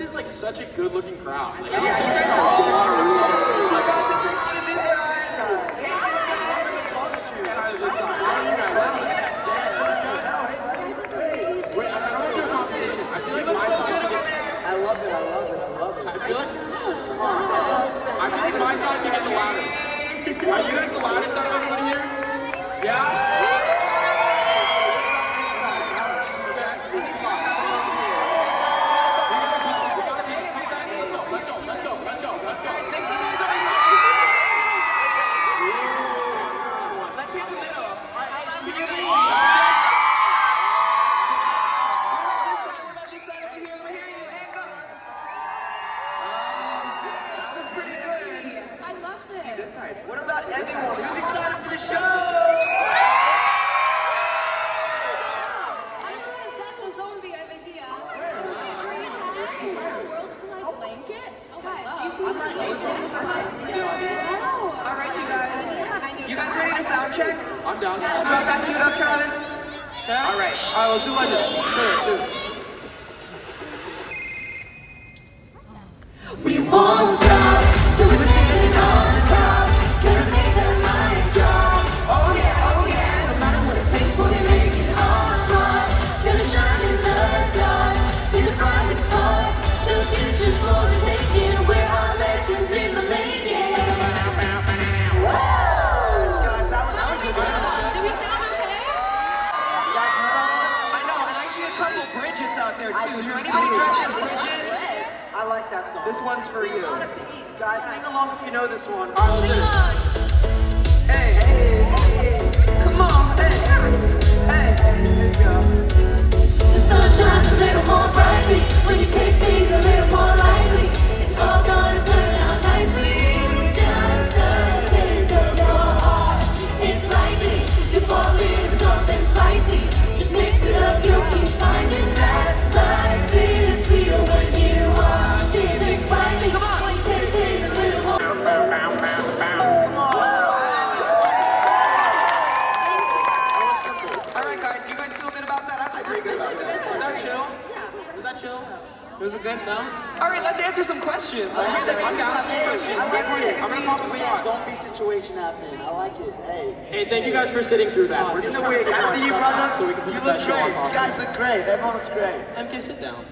this is like such a good-looking crowd. Like, Yeah, you guys are all. Oh my gosh, let's take one to this side. Hey, this side for the costume. this side. Wow, look at that Zen. Wait, I don't want to do a competition. I feel You like look my so side good can over get. there. I love it, I love it, I love it. I feel like. Come on. I feel like my side can get the loudest. Are you guys the loudest out of everybody here? Yeah. What about everyone who's excited for the show? I'm gonna set the zombie over here. Worlds Collide blanket. Oh guys, do you see what All right, you guys. You guys ready to sound check? I'm down. You got that queued up, Travis? Yeah. All right. Let's do legend. Sure. We won't stop till we're standing on top. Gonna make that light drop. Oh yeah. No matter what it takes, we'll make it on. Gonna shine in the dark, be the brightest star. The future's for the taking. We're our legends in the making. Woo! Do we sound okay? I know, and I see a couple Bridgets out there too. Is there anybody dressed as Bridget? I like that song. This one's for you. Guys, sing along if you know this one. Hey, come on, hey, There you go. The sun shines a little more brightly when you take things a little more lightly. It's all gonna turn out nicely. Just a taste of your heart. It's likely you fall into something spicy. Just mix it up, you'll keep finding that life is sweeter when you are standing quietly. Come on, when you take things a little more. come on. All right, guys, do you guys feel good about that? I feel pretty good about that. Was that chill? Was that chill? Was it good? No? All right, let's answer some questions. I hear that I'm down. some questions. You guys want to I'm gonna pop a squad. Zombie situation happening. I like it. Hey. Hey, thank you guys for sitting through that. We're In just the trying wig. to I see you, brother. so we can put You the look best show on great. You possible. guys look great. Everyone looks great. MK, sit down.